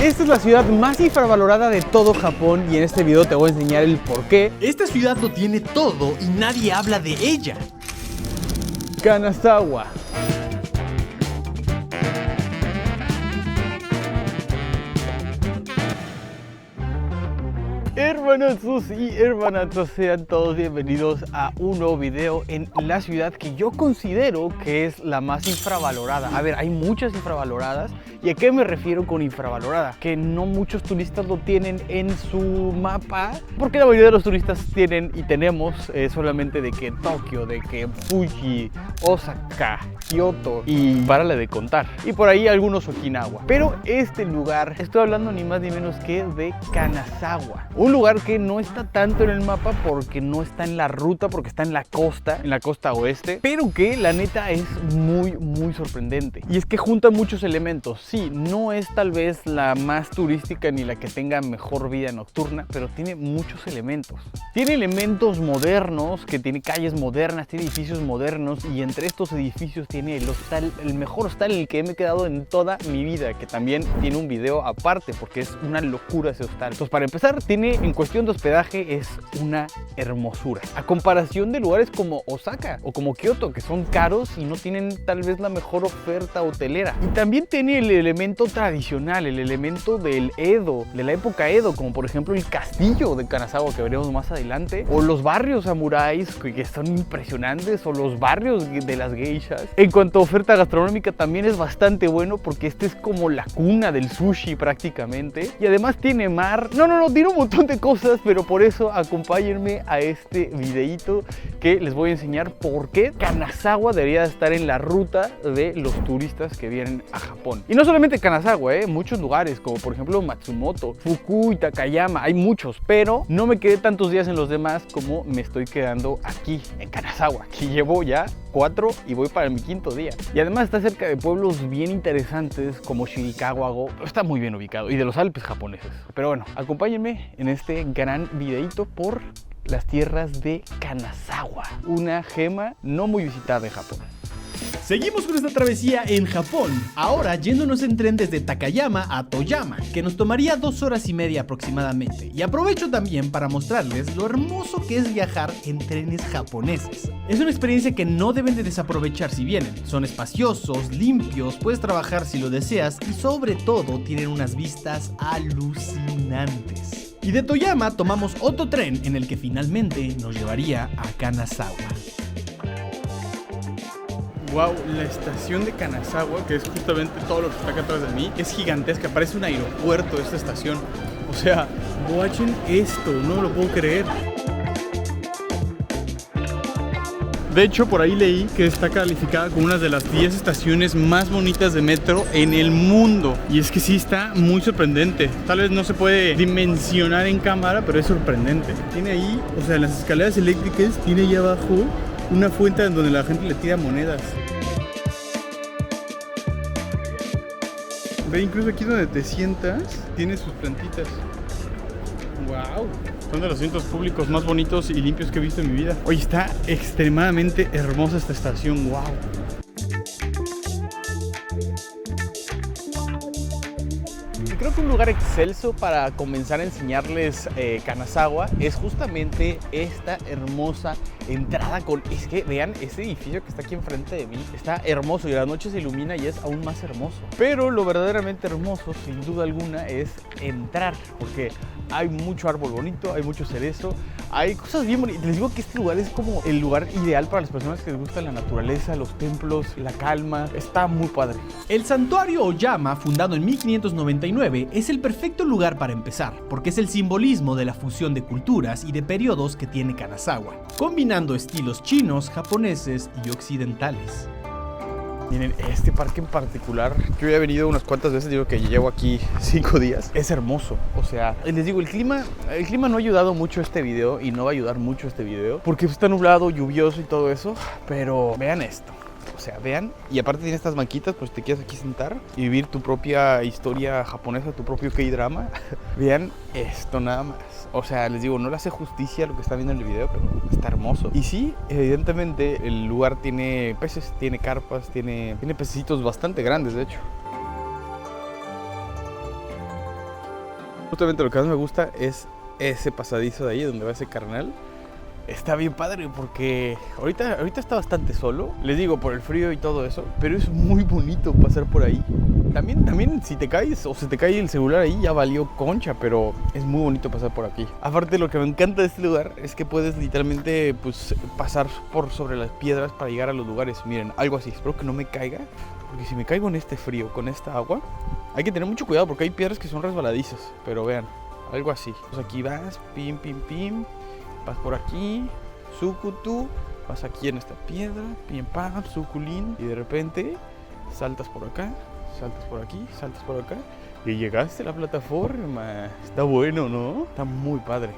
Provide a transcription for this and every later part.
Esta es la ciudad más infravalorada de todo Japón y en este video te voy a enseñar el por qué. Esta ciudad lo tiene todo y nadie habla de ella. Kanazawa. Hermanazos y hermanazos, sean todos bienvenidos a un nuevo video en la ciudad que yo considero que es la más infravalorada. A ver, hay muchas infravaloradas. ¿Y a qué me refiero con infravalorada? Que no muchos turistas lo tienen en su mapa, porque la mayoría de los turistas tienen y tenemos solamente de que Tokio, de que Fuji, Osaka, Kioto y párale de contar. Y por ahí algunos Okinawa. Pero este lugar, estoy hablando ni más ni menos que de Kanazawa. Un lugar que no está tanto en el mapa porque no está en la ruta, porque está en la costa oeste, pero que la neta es muy sorprendente. Y es que junta muchos elementos. Sí, no es tal vez la más turística ni la que tenga mejor vida nocturna, pero tiene muchos elementos. Tiene elementos modernos, que tiene calles modernas, tiene edificios modernos, y entre estos edificios tiene el hostal, el mejor hostal en el que me he quedado en toda mi vida, que también tiene un video aparte porque es una locura ese hostal. Entonces, para empezar, tiene en cuestión de hospedaje es una hermosura. A comparación de lugares como Osaka o como Kioto, que son caros y no tienen tal vez la mejor oferta hotelera. Y también tiene el elemento tradicional, el elemento del Edo, de la época Edo, como por ejemplo el castillo de Kanazawa que veremos más adelante, o los barrios samuráis que son impresionantes, o los barrios de las geishas. En cuanto a oferta gastronómica también es bastante bueno porque este es como la cuna del sushi prácticamente, y además tiene mar. No, tiene un montón de cosas, pero por eso acompáñenme a este videito que les voy a enseñar por qué Kanazawa debería estar en la ruta de los turistas que vienen a Japón. Y no solamente Kanazawa, muchos lugares como por ejemplo Matsumoto, Fukui, Takayama, hay muchos, pero no me quedé tantos días en los demás como me estoy quedando aquí en Kanazawa, que llevo ya 4 y voy para mi 5.º día. Y además está cerca de pueblos bien interesantes como Shirakawa-go, está muy bien ubicado, y de los Alpes japoneses. Pero bueno, acompáñenme en este gran videito por las tierras de Kanazawa, una gema no muy visitada en Japón. Seguimos con esta travesía en Japón, ahora yéndonos en tren desde Takayama a Toyama, que nos tomaría 2 horas y media aproximadamente. Y aprovecho también para mostrarles lo hermoso que es viajar en trenes japoneses. Es una experiencia que no deben de desaprovechar si vienen. Son espaciosos, limpios, puedes trabajar si lo deseas y sobre todo tienen unas vistas alucinantes. Y de Toyama tomamos otro tren en el que finalmente nos llevaría a Kanazawa. Wow, la estación de Kanazawa, que es justamente todo lo que está acá atrás de mí, es gigantesca, parece un aeropuerto esta estación. O sea, watchen esto, no lo puedo creer. De hecho, por ahí leí que está calificada como una de las 10 estaciones más bonitas de metro en el mundo. Y es que sí está muy sorprendente. Tal vez no se puede dimensionar en cámara, pero es sorprendente. Tiene ahí, o sea, las escaleras eléctricas, tiene ahí abajo una fuente en donde la gente le tira monedas. Ve, incluso aquí donde te sientas, tiene sus plantitas. ¡Wow! Son de los asientos públicos más bonitos y limpios que he visto en mi vida. Oye, está extremadamente hermosa esta estación. ¡Wow! Creo que un lugar excelso para comenzar a enseñarles Kanazawa es justamente esta hermosa entrada con... Es que vean, este edificio que está aquí enfrente de mí está hermoso y a la noche se ilumina y es aún más hermoso. Pero lo verdaderamente hermoso, sin duda alguna, es entrar, porque hay mucho árbol bonito, hay mucho cerezo, hay cosas bien bonitas. Les digo que este lugar es como el lugar ideal para las personas que les gusta la naturaleza, los templos, la calma. Está muy padre. El santuario Oyama, fundado en 1599, es el perfecto lugar para empezar, porque es el simbolismo de la fusión de culturas y de periodos que tiene Kanazawa, combinando estilos chinos, japoneses y occidentales. Miren, este parque en particular, yo ya he venido unas cuantas veces, digo que llevo aquí 5 días. Es hermoso, o sea, les digo, el clima no ha ayudado mucho este video y no va a ayudar mucho este video porque está nublado, lluvioso y todo eso, pero vean esto. O sea, vean, y aparte tiene estas banquitas, pues te quieres aquí sentar y vivir tu propia historia japonesa, tu propio K-drama. Vean esto nada más. O sea, les digo, no le hace justicia a lo que están viendo en el video, pero está hermoso. Y sí, evidentemente el lugar tiene peces, tiene carpas, tiene pececitos bastante grandes, de hecho. Justamente lo que más me gusta es ese pasadizo de ahí donde va ese carnal. Está bien padre porque ahorita está bastante solo, les digo, por el frío y todo eso, pero es muy bonito pasar por ahí. También si te caes o se te cae el celular ahí ya valió concha, pero es muy bonito pasar por aquí. Aparte, lo que me encanta de este lugar es que puedes literalmente pues pasar por sobre las piedras para llegar a los lugares. Miren, algo así, espero que no me caiga, porque si me caigo en este frío con esta agua, hay que tener mucho cuidado porque hay piedras que son resbaladizas, pero vean, algo así. Pues aquí vas, pim, pim, pim. Vas por aquí, sucutu, vas aquí en esta piedra, pim pam, suculín, y de repente saltas por acá, saltas por aquí, saltas por acá, y llegaste a la plataforma. Está bueno, ¿no? Está muy padre.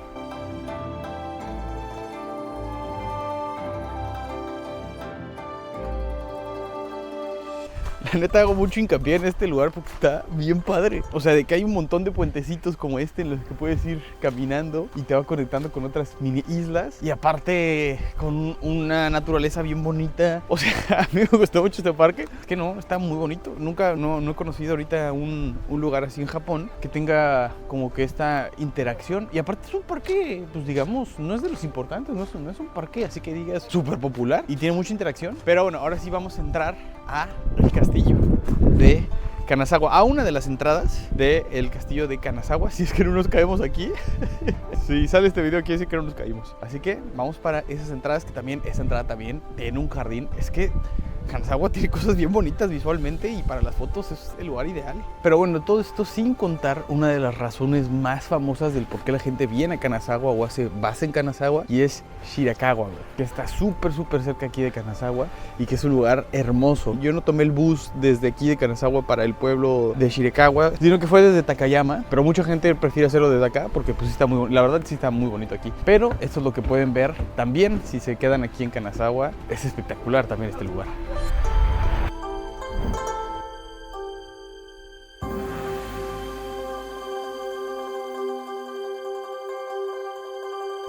La neta hago mucho hincapié en este lugar porque está bien padre. O sea, de que hay un montón de puentecitos como este en los que puedes ir caminando y te va conectando con otras mini islas. Y aparte con una naturaleza bien bonita. O sea, a mí me gustó mucho este parque. Es que no, está muy bonito. No he conocido ahorita un lugar así en Japón que tenga como que esta interacción. Y aparte es un parque, pues digamos, no es de los importantes, no es un parque así que digas súper popular y tiene mucha interacción. Pero bueno, ahora sí vamos a entrar a el castillo de Kanazawa, a una de las entradas del castillo de Kanazawa, si es que no nos caemos aquí. Si sale este video quiere decir que no nos caímos. Así que vamos para esas entradas, que también esa entrada también tiene un jardín. Es que Kanazawa tiene cosas bien bonitas visualmente y para las fotos es el lugar ideal. Pero bueno, todo esto sin contar una de las razones más famosas del por qué la gente viene a Kanazawa o hace base en Kanazawa, y es Shirakawa, que está súper cerca aquí de Kanazawa y que es un lugar hermoso. Yo no tomé el bus desde aquí de Kanazawa para el pueblo de Shirakawa, sino que fue desde Takayama, pero mucha gente prefiere hacerlo desde acá porque pues está muy, la verdad sí está muy bonito aquí. Pero esto es lo que pueden ver también si se quedan aquí en Kanazawa. Es espectacular también este lugar.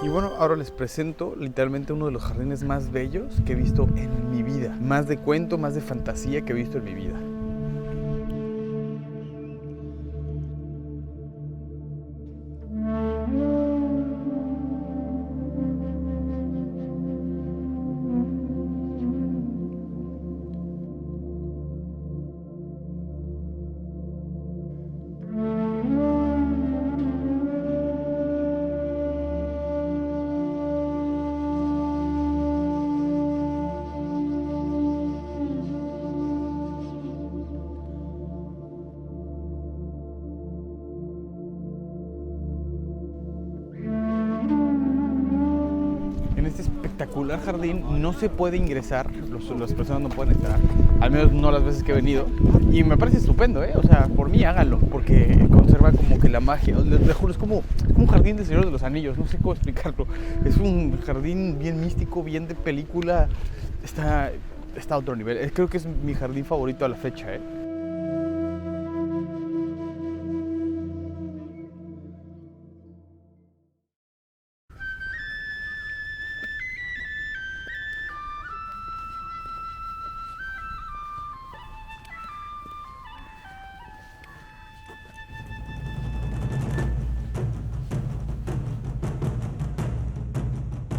Y bueno, ahora les presento literalmente uno de los jardines más bellos que he visto en mi vida. Más de cuento, más de fantasía que he visto en mi vida. Espectacular jardín, no se puede ingresar, las personas no pueden entrar, al menos no las veces que he venido, y me parece estupendo, o sea, por mí háganlo, porque conserva como que la magia. Les juro, es como un jardín del Señor de los Anillos, no sé cómo explicarlo, es un jardín bien místico, bien de película, está a otro nivel. Creo que es mi jardín favorito a la fecha,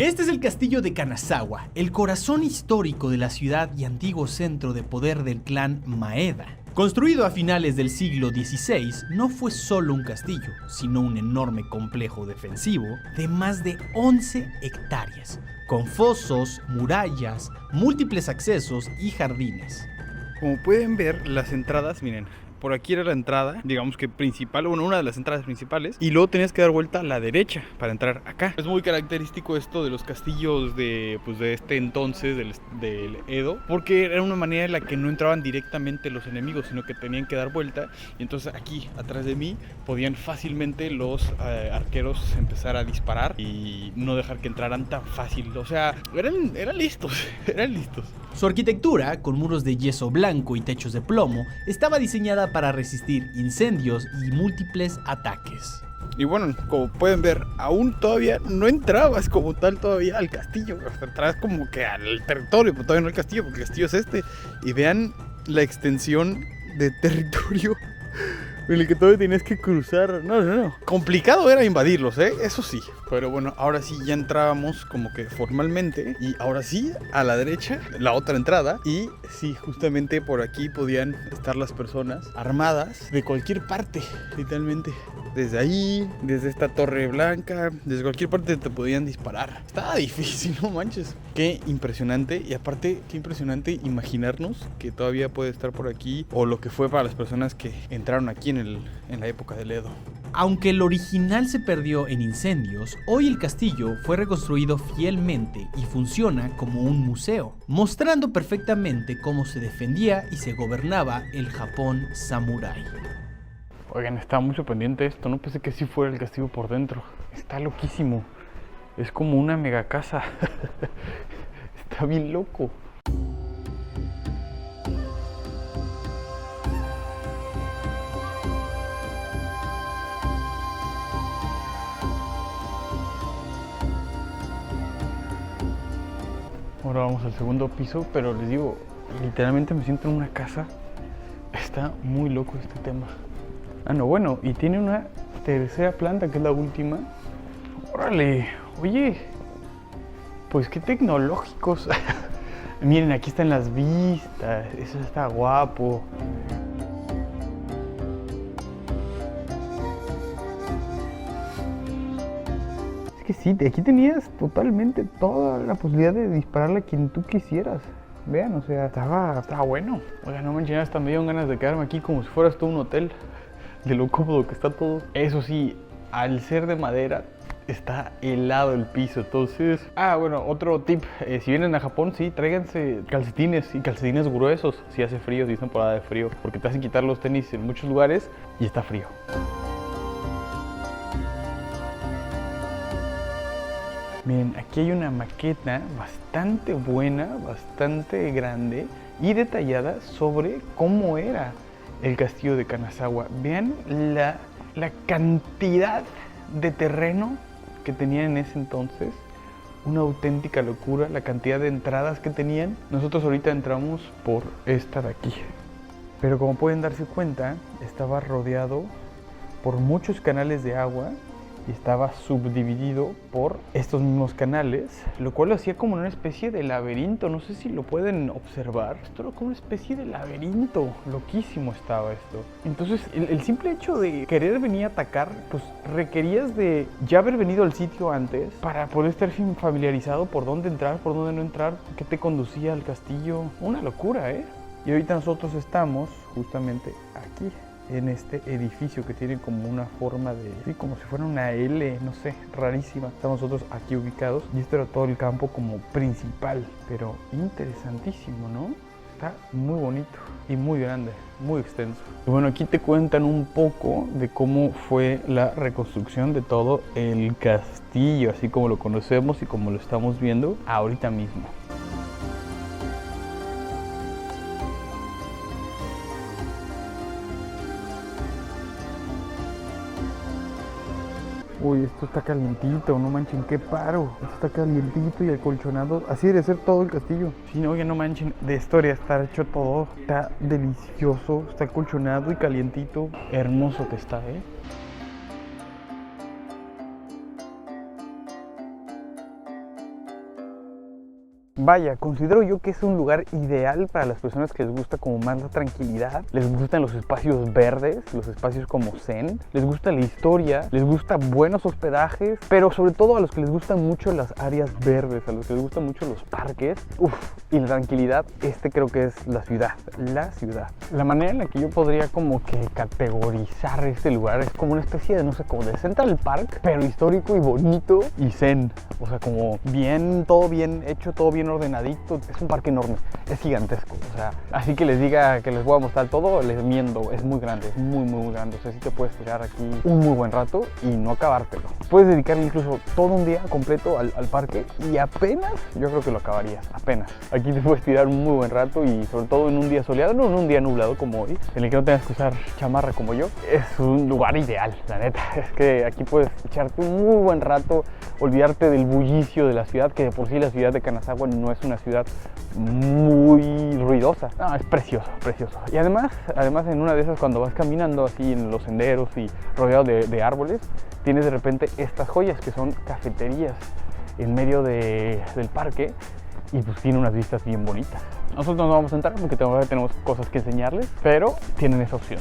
Este es el castillo de Kanazawa, el corazón histórico de la ciudad y antiguo centro de poder del clan Maeda. Construido a finales del siglo XVI, no fue solo un castillo, sino un enorme complejo defensivo de más de 11 hectáreas, con fosos, murallas, múltiples accesos y jardines. Como pueden ver, las entradas, miren, por aquí era la entrada, digamos que principal, bueno, una de las entradas principales, y luego tenías que dar vuelta a la derecha para entrar acá. Es muy característico esto de los castillos de este entonces, del Edo, porque era una manera en la que no entraban directamente los enemigos, sino que tenían que dar vuelta, y entonces aquí, atrás de mí, podían fácilmente los arqueros empezar a disparar y no dejar que entraran tan fácil. O sea, eran listos, eran listos. Su arquitectura, con muros de yeso blanco y techos de plomo, estaba diseñada para resistir incendios y múltiples ataques. Y bueno, como pueden ver, aún todavía no entrabas como tal todavía al castillo. Entrabas como que al territorio, pero todavía no al castillo, porque el castillo es este. Y vean la extensión de territorio. en el que todavía tenías que cruzar. No. Complicado era invadirlos, eso sí. Pero bueno, ahora sí ya entrábamos como que formalmente. Y ahora sí, a la derecha, la otra entrada. Y sí, justamente por aquí podían estar las personas armadas de cualquier parte, literalmente. Desde ahí, desde esta torre blanca, desde cualquier parte te podían disparar. Estaba difícil, no manches. Qué impresionante. Y aparte, qué impresionante imaginarnos que todavía puede estar por aquí. O lo que fue para las personas que entraron aquí en la época del Edo. Aunque el original se perdió en incendios, hoy el castillo fue reconstruido fielmente y funciona como un museo, mostrando perfectamente cómo se defendía y se gobernaba el Japón samurái. Oigan, estaba muy sorprendente esto, no pensé que sí fuera el castillo por dentro. Está loquísimo. Es como una mega casa. Está bien loco. Ahora vamos al segundo piso, pero les digo, literalmente me siento en una casa. Está muy loco este tema. Ah, no, bueno, y tiene una tercera planta que es la última. Órale, oye, pues qué tecnológicos. Miren, aquí están las vistas, eso está guapo. Es que sí, aquí tenías totalmente toda la posibilidad de dispararle a quien tú quisieras. Vean, o sea, estaba bueno. Oigan, no manches, hasta me dieron ganas de quedarme aquí como si fueras todo un hotel. De lo cómodo que está todo. Eso sí, al ser de madera, está helado el piso. Entonces, bueno, otro tip. Si vienen a Japón, sí, tráiganse calcetines y calcetines gruesos si hace frío, si es temporada de frío. Porque te hacen quitar los tenis en muchos lugares y está frío. Miren, aquí hay una maqueta bastante buena, bastante grande y detallada sobre cómo era el castillo de Kanazawa. Vean la cantidad de terreno que tenían en ese entonces. Una auténtica locura, la cantidad de entradas que tenían. Nosotros ahorita entramos por esta de aquí. Pero como pueden darse cuenta, estaba rodeado por muchos canales de agua y estaba subdividido por estos mismos canales, lo cual lo hacía como una especie de laberinto. No sé si lo pueden observar. Esto era como una especie de laberinto. Loquísimo estaba esto. Entonces, el simple hecho de querer venir a atacar, pues requerías de ya haber venido al sitio antes para poder estar familiarizado por dónde entrar, por dónde no entrar, qué te conducía al castillo. Una locura, ¿eh? Y ahorita nosotros estamos justamente aquí, en este edificio que tiene como una forma de, sí, como si fuera una L, no sé, rarísima. Estamos nosotros aquí ubicados y esto era todo el campo como principal, pero interesantísimo, ¿no? Está muy bonito y muy grande, muy extenso. Y bueno, aquí te cuentan un poco de cómo fue la reconstrucción de todo el castillo, así como lo conocemos y como lo estamos viendo ahorita mismo. Uy, esto está calientito, no manchen, qué paro. Esto está calientito y acolchonado. Así debe ser todo el castillo. Sí, no, oye, no manchen, de historia está hecho todo. Está delicioso, está acolchonado y calientito. Hermoso que está, ¿eh? Vaya, considero yo que es un lugar ideal para las personas que les gusta como más la tranquilidad, les gustan los espacios verdes, los espacios como zen, les gusta la historia, les gusta buenos hospedajes, pero sobre todo a los que les gustan mucho las áreas verdes, a los que les gustan mucho los parques, y la tranquilidad, creo que es la ciudad. La manera en la que yo podría como que categorizar este lugar es como una especie de, no sé, como de Central Park, pero histórico y bonito y zen, o sea, como bien, todo bien hecho, todo bien ordenadito. Es un parque enorme, es gigantesco, o sea, así que les diga que les voy a mostrar todo, les miento, es muy grande, es muy grande, o sea, sí te puedes tirar aquí un muy buen rato y no acabártelo. Puedes dedicarle incluso todo un día completo al parque y apenas, yo creo que lo acabarías, apenas. Aquí te puedes tirar un muy buen rato y sobre todo en un día soleado, no en un día nublado como hoy, en el que no tengas que usar chamarra como yo. Es un lugar ideal, la neta. Es que aquí puedes echarte un muy buen rato, olvidarte del bullicio de la ciudad, que de por sí la ciudad de Kanazawa no es una ciudad muy ruidosa. No, es precioso, precioso. Y además en una de esas, cuando vas caminando así en los senderos y rodeado de árboles, tienes de repente estas joyas que son cafeterías en medio del parque, y pues tiene unas vistas bien bonitas. Nosotros no vamos a entrar porque tenemos cosas que enseñarles, pero tienen esa opción.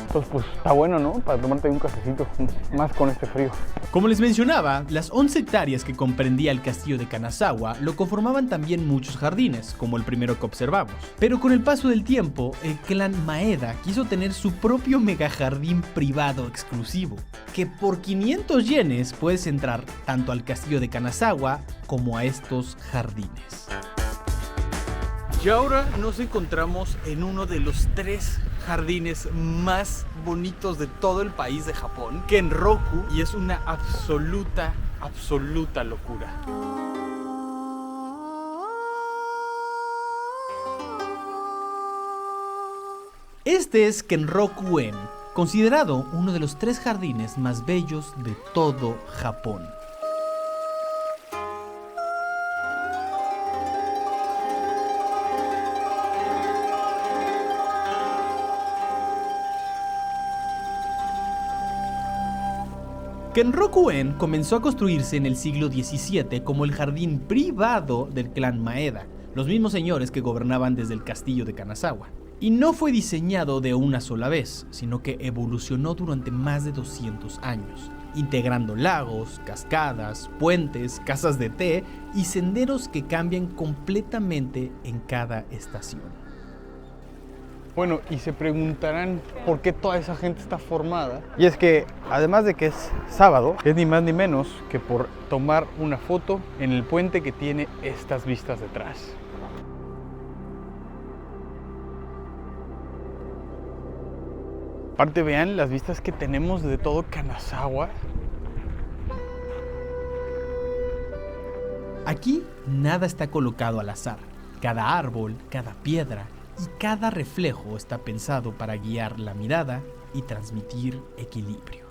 Entonces pues está bueno, ¿no? Para tomarte un cafecito, más con este frío. Como les mencionaba, las 11 hectáreas que comprendía el castillo de Kanazawa lo conformaban también muchos jardines, como el primero que observamos. Pero con el paso del tiempo, el clan Maeda quiso tener su propio megajardín privado exclusivo, que por 500 yenes puedes entrar tanto al castillo de Kanazawa como a estos jardines. Y ahora nos encontramos en uno de los 3 jardines más bonitos de todo el país de Japón, Kenroku, y es una absoluta locura. Este es Kenroku-en, considerado uno de los 3 jardines más bellos de todo Japón. Kenroku-en comenzó a construirse en el siglo XVII como el jardín privado del clan Maeda, los mismos señores que gobernaban desde el castillo de Kanazawa. Y no fue diseñado de una sola vez, sino que evolucionó durante más de 200 años, integrando lagos, cascadas, puentes, casas de té y senderos que cambian completamente en cada estación. Bueno, y se preguntarán por qué toda esa gente está formada. Y es que, además de que es sábado, es ni más ni menos que por tomar una foto en el puente que tiene estas vistas detrás. Aparte, vean las vistas que tenemos de todo Kanazawa. Aquí nada está colocado al azar. Cada árbol, cada piedra y cada reflejo está pensado para guiar la mirada y transmitir equilibrio.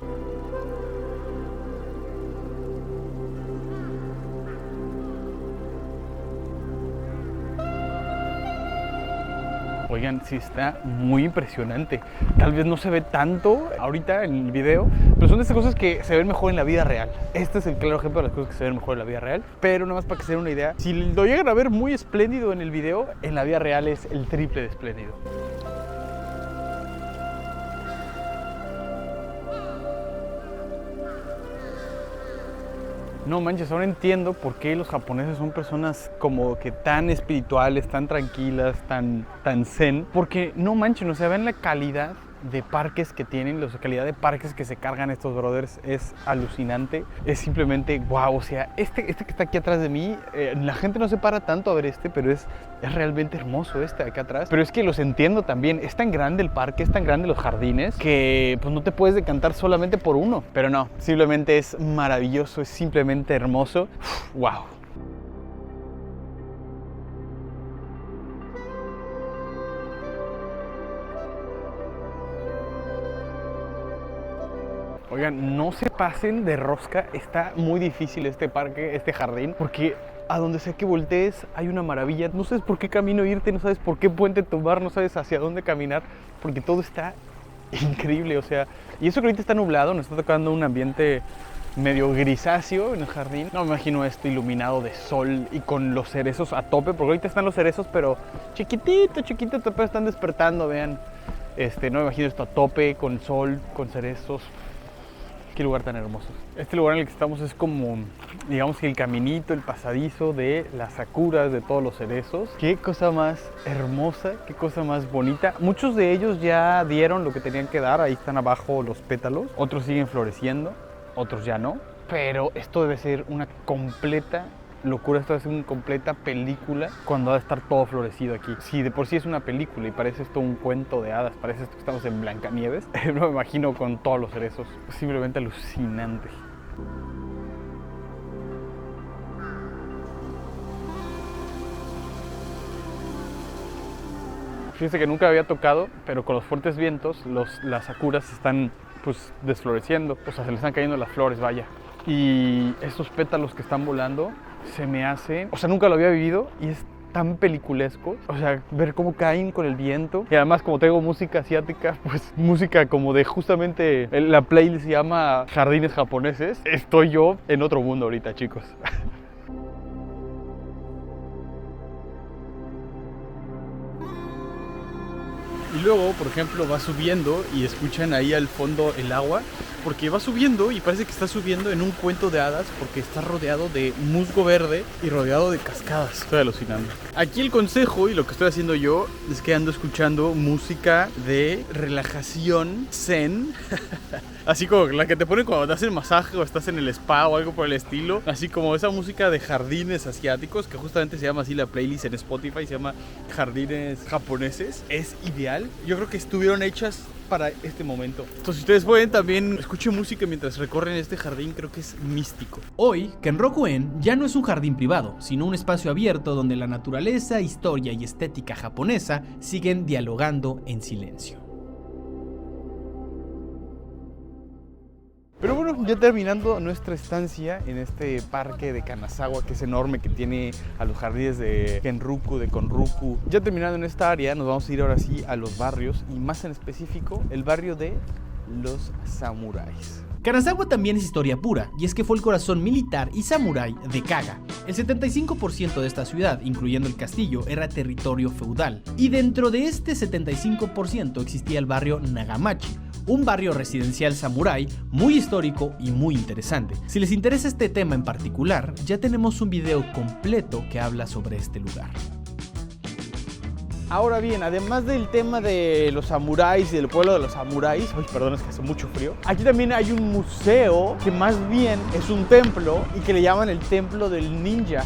Oigan, sí está muy impresionante. Tal vez no se ve tanto ahorita en el video, pero son de esas cosas que se ven mejor en la vida real. Este es el claro ejemplo de las cosas que se ven mejor en la vida real. Pero nada más para que se den una idea, si lo llegan a ver muy espléndido en el video, en la vida real es el triple de espléndido. No manches, ahora entiendo por qué los japoneses son personas como que tan espirituales, tan tranquilas, tan zen. Porque no manches, o sea, ven la calidad de parques que tienen, la calidad de parques que se cargan estos brothers es alucinante. Es simplemente wow, o sea, este que está aquí atrás de mí, la gente no se para tanto a ver pero es realmente hermoso este de acá atrás. Pero es que los entiendo también, es tan grande el parque, es tan grande los jardines, que pues no te puedes decantar solamente por uno. Pero no, simplemente es maravilloso, es simplemente hermoso. Wow. Oigan, no se pasen de rosca, está muy difícil este parque, este jardín, porque a donde sea que voltees hay una maravilla. No sabes por qué camino irte, no sabes por qué puente tomar, no sabes hacia dónde caminar, porque todo está increíble, o sea, y eso que ahorita está nublado, nos está tocando un ambiente medio grisáceo en el jardín. No me imagino esto iluminado de sol y con los cerezos a tope, porque ahorita están los cerezos, pero chiquitito, apenas están despertando, vean. No me imagino esto a tope, con sol, con cerezos. Qué lugar tan hermoso. Este lugar en el que estamos es como, digamos que el caminito, el pasadizo de las sakuras, de todos los cerezos. Qué cosa más hermosa, qué cosa más bonita. Muchos de ellos ya dieron lo que tenían que dar, ahí están abajo los pétalos. Otros siguen floreciendo, otros ya no. Pero esto debe ser una completa locura, esto es una completa película cuando va a estar todo florecido aquí. Si de por sí es una película y parece esto un cuento de hadas, parece esto que estamos en Blancanieves, no me imagino con todos los cerezos, simplemente alucinante. Fíjense que nunca había tocado, pero con los fuertes vientos las sakuras están pues desfloreciendo, o sea, se le están cayendo las flores, vaya. Y estos pétalos que están volando se me hacen, o sea, nunca lo había vivido y es tan peliculesco, o sea, ver cómo caen con el viento. Y además, como tengo música asiática, pues música como de justamente, la playlist se llama Jardines Japoneses. Estoy yo en otro mundo ahorita, chicos. Y luego, por ejemplo, va subiendo y escuchan ahí al fondo el agua, porque va subiendo y parece que está subiendo en un cuento de hadas, porque está rodeado de musgo verde y rodeado de cascadas. Estoy alucinando. Aquí el consejo y lo que estoy haciendo yo es que ando escuchando música de relajación zen. Así como la que te ponen cuando te hacen masaje o estás en el spa o algo por el estilo. Así como esa música de jardines asiáticos, que justamente se llama así la playlist en Spotify, se llama Jardines Japoneses. Es ideal. Yo creo que estuvieron hechas para este momento. Entonces, si ustedes pueden también escuchen música mientras recorren este jardín, creo que es místico. Hoy, Kenroku-en ya no es un jardín privado, sino un espacio abierto donde la naturaleza, historia y estética japonesa siguen dialogando en silencio. Pero bueno, ya terminando nuestra estancia en este parque de Kanazawa, que es enorme, que tiene a los jardines de Kenroku, de Konroku. Ya terminando en esta área, nos vamos a ir ahora sí a los barrios, y más en específico, el barrio de los samuráis. Kanazawa también es historia pura, y es que fue el corazón militar y samurái de Kaga. El 75% de esta ciudad, incluyendo el castillo, era territorio feudal. Y dentro de este 75% existía el barrio Nagamachi, un barrio residencial samurái muy histórico y muy interesante. Si les interesa este tema en particular, ya tenemos un video completo que habla sobre este lugar. Ahora bien, además del tema de los samuráis y del pueblo de los samuráis, ay, perdón, es que hace mucho frío, aquí también hay un museo que más bien es un templo y que le llaman el templo del ninja.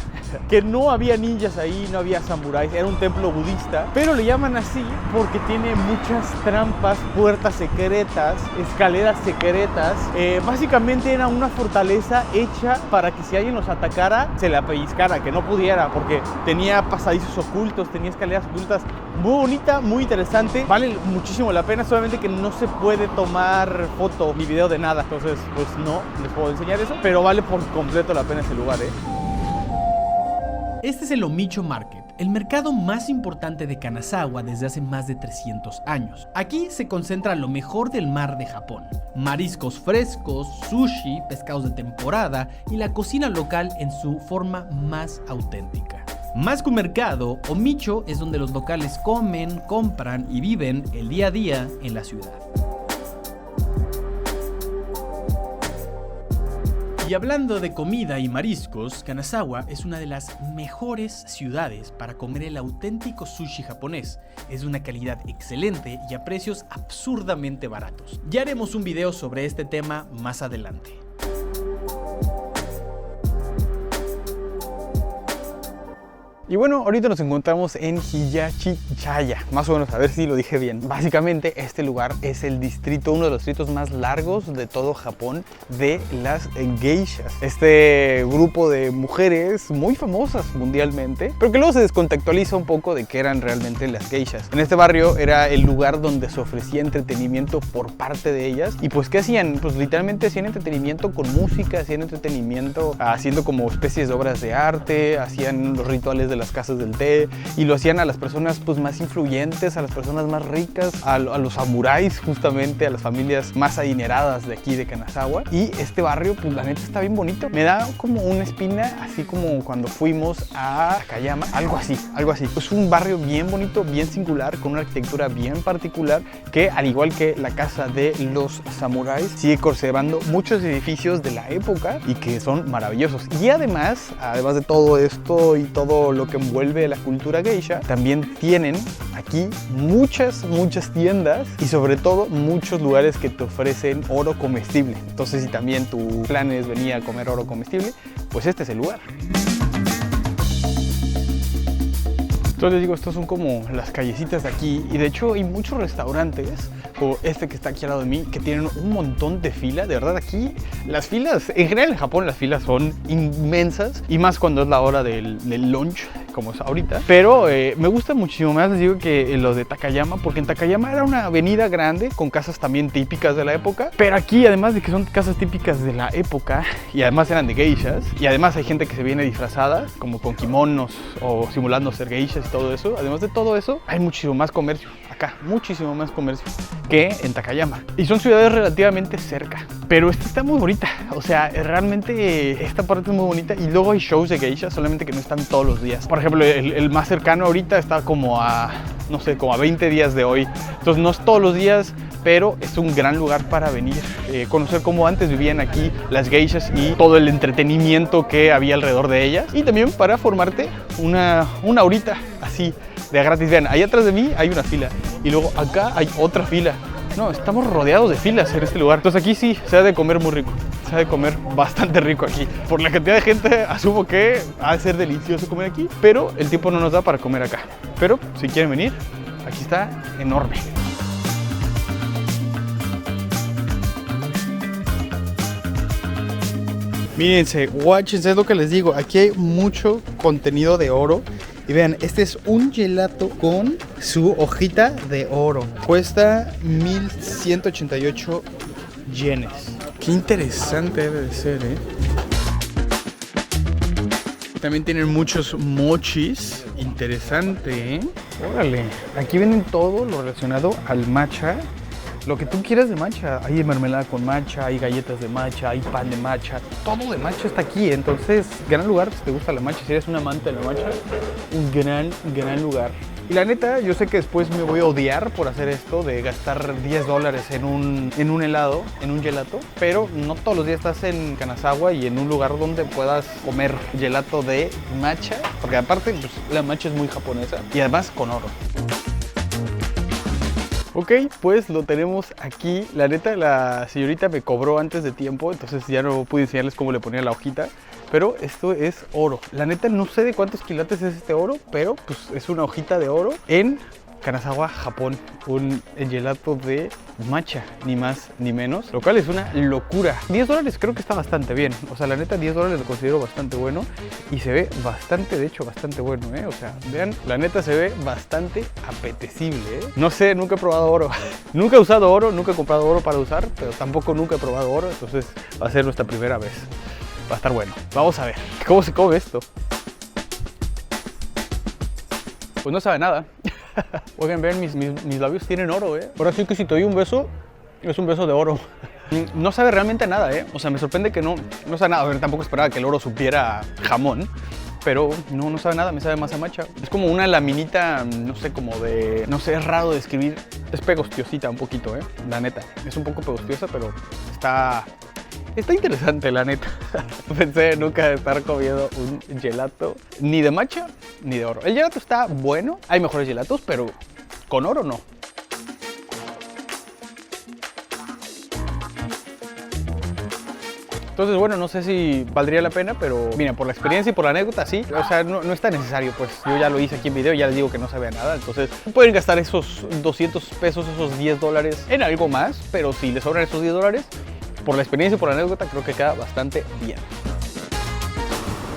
Que no había ninjas ahí, no había samuráis, era un templo budista, pero le llaman así porque tiene muchas trampas, puertas secretas, escaleras secretas. Básicamente era una fortaleza hecha para que si alguien los atacara, se la pellizcara, que no pudiera, porque tenía pasadizos ocultos, tenía escaleras ocultas. Muy bonita, muy interesante, vale muchísimo la pena, solamente que no se puede tomar foto ni video de nada, entonces pues no les puedo enseñar eso, pero vale por completo la pena ese lugar, Este es el Omicho Market, el mercado más importante de Kanazawa desde hace más de 300 años. Aquí se concentra lo mejor del mar de Japón. Mariscos frescos, sushi, pescados de temporada y la cocina local en su forma más auténtica. Más que un mercado, Omicho es donde los locales comen, compran y viven el día a día en la ciudad. Y hablando de comida y mariscos, Kanazawa es una de las mejores ciudades para comer el auténtico sushi japonés. Es de una calidad excelente y a precios absurdamente baratos. Ya haremos un video sobre este tema más adelante. Y bueno, ahorita nos encontramos en Hiyashi-chaya, más o menos, a ver si lo dije bien. Básicamente este lugar es el distrito, uno de los distritos más largos de todo Japón, de las geishas. Este grupo de mujeres muy famosas mundialmente, pero que luego se descontextualiza un poco de qué eran realmente las geishas. En este barrio era el lugar donde se ofrecía entretenimiento por parte de ellas. Y pues ¿qué hacían? Pues literalmente hacían entretenimiento con música, hacían entretenimiento haciendo como especies de obras de arte, hacían los rituales de las casas del té, y lo hacían a las personas pues más influyentes, a las personas más ricas, a los samuráis, justamente a las familias más adineradas de aquí de Kanazawa. Y este barrio pues la neta está bien bonito, me da como una espina, así como cuando fuimos a Takayama, algo así. Es un barrio bien bonito, bien singular, con una arquitectura bien particular, que al igual que la casa de los samuráis sigue conservando muchos edificios de la época y que son maravillosos. Y además de todo esto y todo lo que envuelve la cultura geisha, también tienen aquí muchas tiendas y sobre todo muchos lugares que te ofrecen oro comestible. Entonces, si también tu plan es venir a comer oro comestible, pues este es el lugar. Entonces les digo, estos son como las callecitas de aquí, y de hecho hay muchos restaurantes, como este que está aquí al lado de mí, que tienen un montón de fila. De verdad, aquí las filas, en general en Japón las filas son inmensas, y más cuando es la hora del lunch, como es ahorita, pero me gusta muchísimo más, les digo, que los de Takayama, porque en Takayama era una avenida grande con casas también típicas de la época, pero aquí, además de que son casas típicas de la época y además eran de geishas, y además hay gente que se viene disfrazada como con kimonos o simulando ser geishas y todo eso, además de todo eso hay muchísimo más comercio acá, muchísimo más comercio que en Takayama, y son ciudades relativamente cerca, pero esta está muy bonita, o sea, realmente esta parte es muy bonita, y luego hay shows de geishas, solamente que no están todos los días. Por ejemplo, el más cercano ahorita está como a, no sé, como a 20 días de hoy, entonces no es todos los días, pero es un gran lugar para venir, conocer cómo antes vivían aquí las geishas y todo el entretenimiento que había alrededor de ellas, y también para formarte una horita así de gratis. Vean, ahí atrás de mí hay una fila y luego acá hay otra fila. No, estamos rodeados de filas en este lugar. Entonces aquí sí se ha de comer muy rico, se ha de comer bastante rico aquí. Por la cantidad de gente asumo que ha de ser delicioso comer aquí, pero el tiempo no nos da para comer acá. Pero si quieren venir, aquí está enorme. Mírense, guáchense, es lo que les digo, aquí hay mucho contenido de oro. Y vean, este es un gelato con su hojita de oro. Cuesta 1188 yenes. Qué interesante debe de ser, ¿eh? También tienen muchos mochis. Interesante, ¿eh? Órale, aquí venden todo lo relacionado al matcha. Lo que tú quieras de matcha, hay mermelada con matcha, hay galletas de matcha, hay pan de matcha, todo de matcha está aquí, entonces gran lugar si te gusta la matcha, si eres un amante de la matcha, un gran lugar. Y la neta, yo sé que después me voy a odiar por hacer esto de gastar $10 en un helado, en un gelato, pero no todos los días estás en Kanazawa y en un lugar donde puedas comer gelato de matcha, porque aparte pues, la matcha es muy japonesa y además con oro. Ok, pues lo tenemos aquí. La neta, la señorita me cobró antes de tiempo, entonces ya no pude enseñarles cómo le ponía la hojita. Pero esto es oro. La neta, no sé de cuántos quilates es este oro, pero pues es una hojita de oro en Kanazawa, Japón. Un gelato de matcha, ni más ni menos, lo cual es una locura. $10 creo que está bastante bien. O sea, la neta, $10 lo considero bastante bueno y se ve bastante, de hecho, bastante bueno, ¿eh? O sea, vean, la neta se ve bastante apetecible, ¿eh? No sé, nunca he probado oro. Nunca he usado oro, nunca he comprado oro para usar, pero tampoco nunca he probado oro, entonces va a ser nuestra primera vez. Va a estar bueno. Vamos a ver cómo se come esto. Pues no sabe nada. Oigan, vean, mis labios tienen oro, ¿eh? Ahora sí que si te doy un beso, es un beso de oro. No sabe realmente a nada, ¿eh? O sea, me sorprende que no sabe nada. A ver, tampoco esperaba que el oro supiera jamón, pero no sabe nada, me sabe más a matcha. Es como una laminita, no sé, como de... No sé, es raro de describir. Es pegostiosita un poquito, ¿eh? La neta. Es un poco pegostiosa, pero está interesante, la neta. Pensé nunca estar comiendo un gelato ni de matcha ni de oro. El gelato está bueno, hay mejores gelatos, pero con oro no. Entonces, bueno, no sé si valdría la pena, pero mira, por la experiencia y por la anécdota, sí. O sea, no es tan necesario, pues yo ya lo hice aquí en video, ya les digo que no sabía nada. Entonces, pueden gastar esos 200 pesos, esos $10 en algo más, pero si les sobran esos $10, por la experiencia y por la anécdota, creo que queda bastante bien.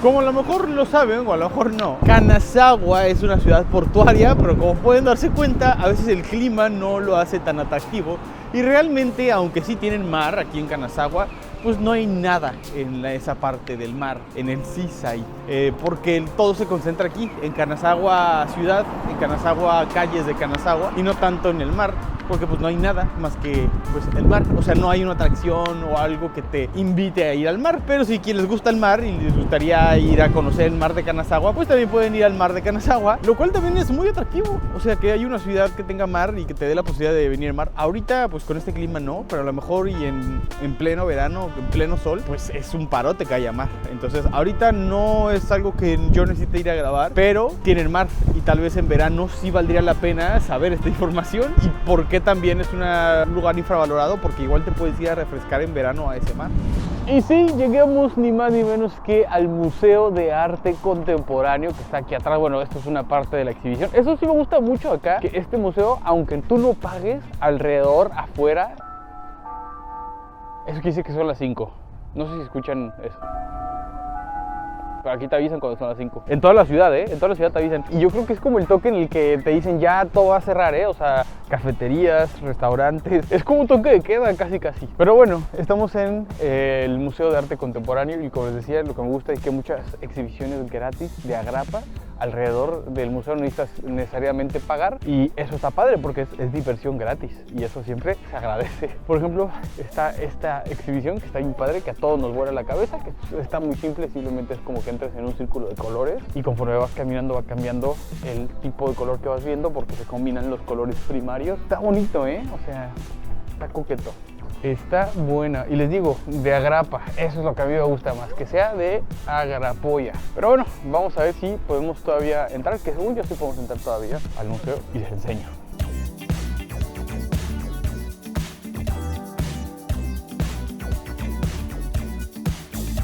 Como a lo mejor lo saben o a lo mejor no, Kanazawa es una ciudad portuaria, pero como pueden darse cuenta, a veces el clima no lo hace tan atractivo. Y realmente, aunque sí tienen mar aquí en Kanazawa, pues no hay nada en esa parte del mar, en el seaside, porque todo se concentra aquí, en Kanazawa ciudad, en Kanazawa calles de Kanazawa, y no tanto en el mar, porque pues no hay nada más que pues, el mar. O sea, no hay una atracción o algo que te invite a ir al mar, pero si quien les gusta el mar y les gustaría ir a conocer el mar de Kanazawa, pues también pueden ir al mar de Kanazawa, lo cual también es muy atractivo. O sea, que hay una ciudad que tenga mar y que te dé la posibilidad de venir al mar. Ahorita, pues con este clima no, pero a lo mejor y en pleno verano, en pleno sol, pues es un parote que haya mar. Entonces, ahorita no es algo que yo necesite ir a grabar, pero tienen mar y tal vez en verano sí valdría la pena saber esta información y por qué también es un lugar infravalorado, porque igual te puedes ir a refrescar en verano a ese mar. Y sí, llegamos ni más ni menos que al Museo de Arte Contemporáneo que está aquí atrás. Bueno, esto es una parte de la exhibición. Eso sí me gusta mucho acá, que este museo, aunque tú no pagues, alrededor, afuera, eso quiere decir que son las 5. No sé si escuchan eso. pero aquí te avisan cuando son las 5. En toda la ciudad, en toda la ciudad te avisan. Y yo creo que es como el toque en el que te dicen ya todo va a cerrar, o sea, cafeterías, restaurantes. Es como un toque de queda casi. Pero bueno, estamos en el Museo de Arte Contemporáneo y como les decía, lo que me gusta es que hay muchas exhibiciones gratis de agrapa alrededor del museo, no necesitas necesariamente pagar y eso está padre porque es diversión gratis y eso siempre se agradece. Por ejemplo, está esta exhibición que está bien padre, que a todos nos vuela la cabeza, que está muy simple, simplemente es como que entras en un círculo de colores y conforme vas caminando va cambiando el tipo de color que vas viendo porque se combinan los colores primarios. Está bonito, o sea, está coqueto. Está buena y les digo, de agrapa, eso es lo que a mí me gusta más, que sea de agrapolla. Pero bueno, vamos a ver si podemos todavía entrar, que según yo sí podemos entrar todavía al museo y les enseño.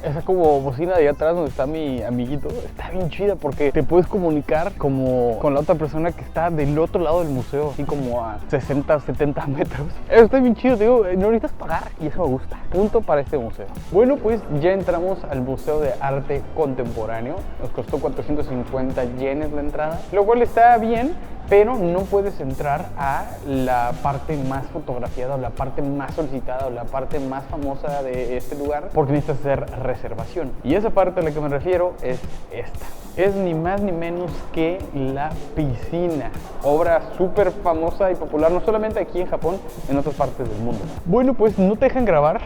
Esa como bocina de allá atrás donde está mi amiguito, está bien chida porque te puedes comunicar como con la otra persona que está del otro lado del museo, así como a 60, 70 metros. Eso está bien chido, te digo, no necesitas pagar y eso me gusta. Punto para este museo. Bueno, pues ya entramos al Museo de Arte Contemporáneo. Nos costó 450 yenes la entrada, lo cual está bien, pero no puedes entrar a la parte más fotografiada o la parte más solicitada o la parte más famosa de este lugar porque necesitas hacer reservación. Y esa parte a la que me refiero es esta. Es ni más ni menos que la piscina, obra súper famosa y popular, no solamente aquí en Japón, en otras partes del mundo. Bueno, pues no te dejan grabar,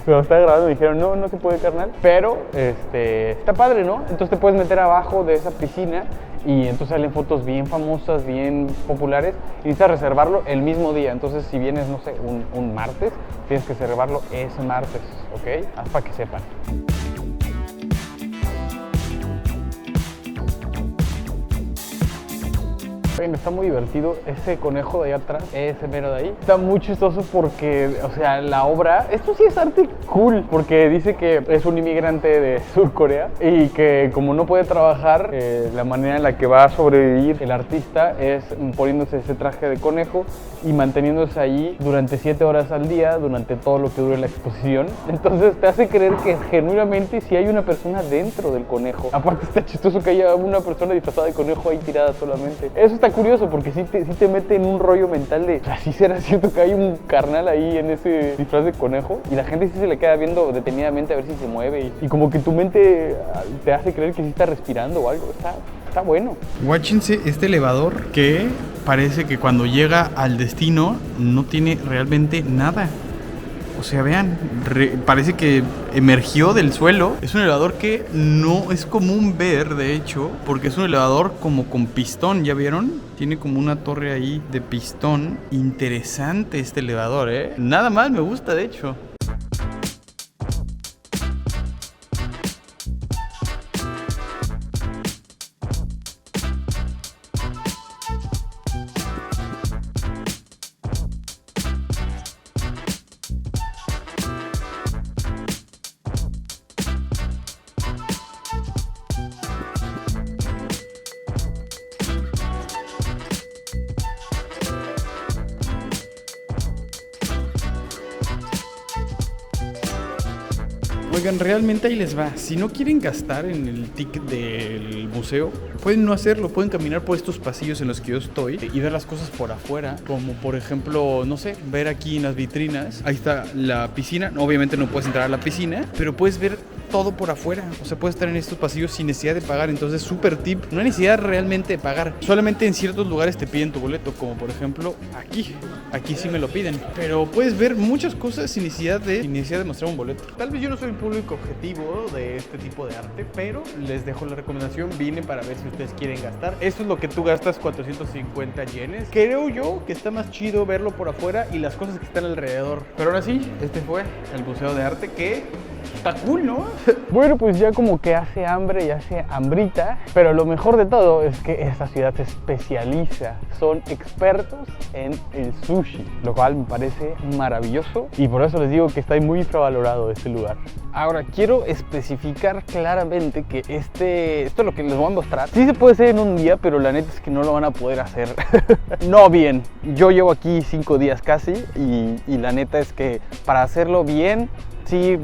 pero estaba grabando y dijeron, no se puede, carnal, pero está padre, ¿no? Entonces te puedes meter abajo de esa piscina y entonces salen fotos bien famosas, bien populares y necesitas reservarlo el mismo día. Entonces si vienes, no sé, un martes, tienes que reservarlo ese martes, ¿ok? Haz para que sepan. Oigan, está muy divertido ese conejo de allá atrás, ese mero de ahí. Está muy chistoso porque, o sea, la obra, esto sí es arte cool, porque dice que es un inmigrante de Sur Corea y que como no puede trabajar, la manera en la que va a sobrevivir el artista es poniéndose ese traje de conejo y manteniéndose ahí durante 7 horas al día, durante todo lo que dure la exposición. Entonces te hace creer que genuinamente sí hay una persona dentro del conejo. Aparte está chistoso que haya una persona disfrazada de conejo ahí tirada solamente. Eso está curioso porque sí te mete en un rollo mental de así será cierto que hay un carnal ahí en ese disfraz de conejo y la gente sí se le queda viendo detenidamente a ver si se mueve y como que tu mente te hace creer que sí está respirando o algo. Está bueno. Guáchense este elevador que parece que cuando llega al destino no tiene realmente nada. O sea, vean, parece que emergió del suelo. Es un elevador que no es común ver, de hecho, porque es un elevador como con pistón, ¿ya vieron? Tiene como una torre ahí de pistón. Interesante este elevador, ¿eh? Nada más me gusta, de hecho. Oigan, realmente ahí les va. Si no quieren gastar en el ticket del museo, pueden no hacerlo, pueden caminar por estos pasillos en los que yo estoy y ver las cosas por afuera, como por ejemplo, no sé, ver aquí en las vitrinas. Ahí está la piscina. Obviamente no puedes entrar a la piscina, pero puedes ver todo por afuera. O sea, puedes estar en estos pasillos sin necesidad de pagar. Entonces, súper tip, no hay necesidad realmente de pagar. Solamente en ciertos lugares te piden tu boleto, como por ejemplo aquí. Aquí sí me lo piden. Pero puedes ver muchas cosas sin necesidad de mostrar un boleto. Tal vez yo no soy el público objetivo de este tipo de arte, pero les dejo la recomendación. Vine para ver si ustedes quieren gastar. Esto es lo que tú gastas, 450 yenes. Creo yo que está más chido verlo por afuera y las cosas que están alrededor. Pero ahora sí, este fue el Museo de Arte, que está cool, ¿no? Bueno, pues ya como que hace hambre y hace hambrita, pero lo mejor de todo es que esta ciudad se especializa, son expertos en el sushi, lo cual me parece maravilloso y por eso les digo que está muy infravalorado este lugar. Ahora, quiero especificar claramente que esto es lo que les voy a mostrar. Sí se puede hacer en un día, pero la neta es que no lo van a poder hacer. No bien, yo llevo aquí 5 días casi y la neta es que para hacerlo bien, sí,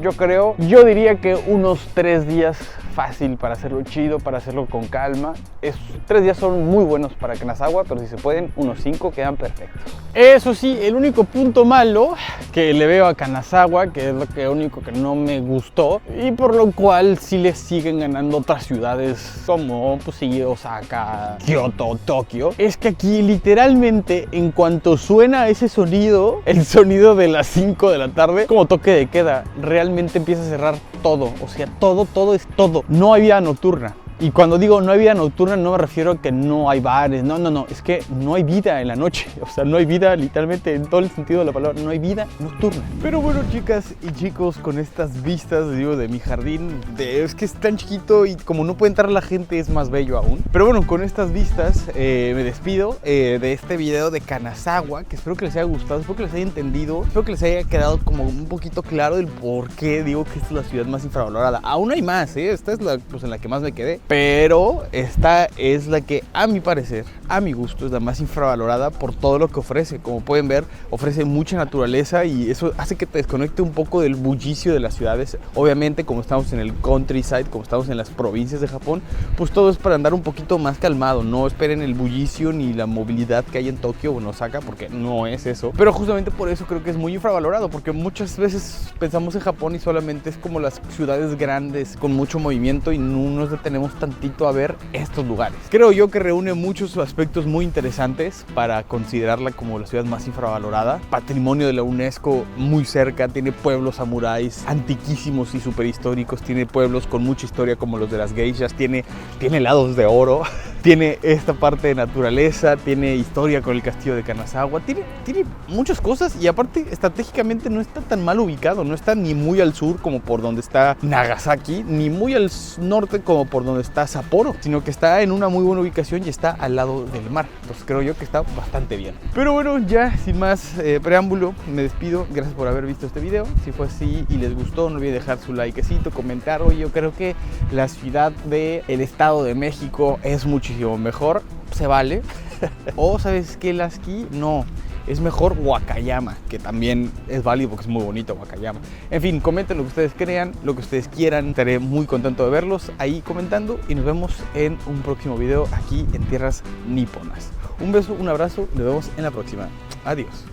yo diría que unos 3 días fácil, para hacerlo chido, para hacerlo con calma. Estos 3 días son muy buenos para Kanazawa, pero si se pueden, unos 5 quedan perfectos. Eso sí, el único punto malo que le veo a Kanazawa, que es lo único que no me gustó, y por lo cual sí le siguen ganando otras ciudades como, pues sí, Osaka, Kyoto, Tokio, es que aquí literalmente en cuanto suena ese sonido, el sonido de las 5 de la tarde, como toque de queda, realmente empieza a cerrar todo, o sea, todo es todo. No hay vida nocturna. Y cuando digo no hay vida nocturna no me refiero a que no hay bares, no, es que no hay vida en la noche, o sea, no hay vida literalmente en todo el sentido de la palabra, no hay vida nocturna. Pero bueno, chicas y chicos, con estas vistas, digo, de mi jardín, es que es tan chiquito y como no puede entrar la gente es más bello aún. Pero bueno, con estas vistas me despido de este video de Kanazawa, que espero que les haya gustado, espero que les haya entendido, espero que les haya quedado como un poquito claro el por qué digo que esta es la ciudad más infravalorada. Aún hay más, esta es la, pues, en la que más me quedé. Pero esta es la que, a mi parecer, a mi gusto, es la más infravalorada por todo lo que ofrece. Como pueden ver, ofrece mucha naturaleza y eso hace que te desconecte un poco del bullicio de las ciudades. Obviamente, como estamos en el countryside, como estamos en las provincias de Japón, pues todo es para andar un poquito más calmado. No esperen el bullicio ni la movilidad que hay en Tokio o en Osaka, porque no es eso. Pero justamente por eso creo que es muy infravalorado, porque muchas veces pensamos en Japón y solamente es como las ciudades grandes con mucho movimiento y no nos detenemos tantito a ver estos lugares. Creo yo que reúne muchos aspectos muy interesantes para considerarla como la ciudad más infravalorada. Patrimonio de la UNESCO muy cerca, tiene pueblos samuráis antiquísimos y súper históricos, tiene pueblos con mucha historia como los de las geishas, tiene helados de oro, tiene esta parte de naturaleza, tiene historia con el castillo de Kanazawa, tiene muchas cosas y aparte estratégicamente no está tan mal ubicado, no está ni muy al sur como por donde está Nagasaki, ni muy al norte como por donde está Sapporo, sino que está en una muy buena ubicación y está al lado del mar. Entonces creo yo que está bastante bien. Pero bueno, ya sin más preámbulo, me despido. Gracias por haber visto este video. Si fue así y les gustó, no olviden dejar su likecito, comentar. Oye, yo creo que la ciudad del Estado de México es muchísimo mejor. Se vale. O ¿sabes qué, Lasky? No. Es mejor Wakayama, que también es válido porque es muy bonito Wakayama. En fin, comenten lo que ustedes crean, lo que ustedes quieran. Estaré muy contento de verlos ahí comentando y nos vemos en un próximo video aquí en tierras niponas. Un beso, un abrazo, nos vemos en la próxima. Adiós.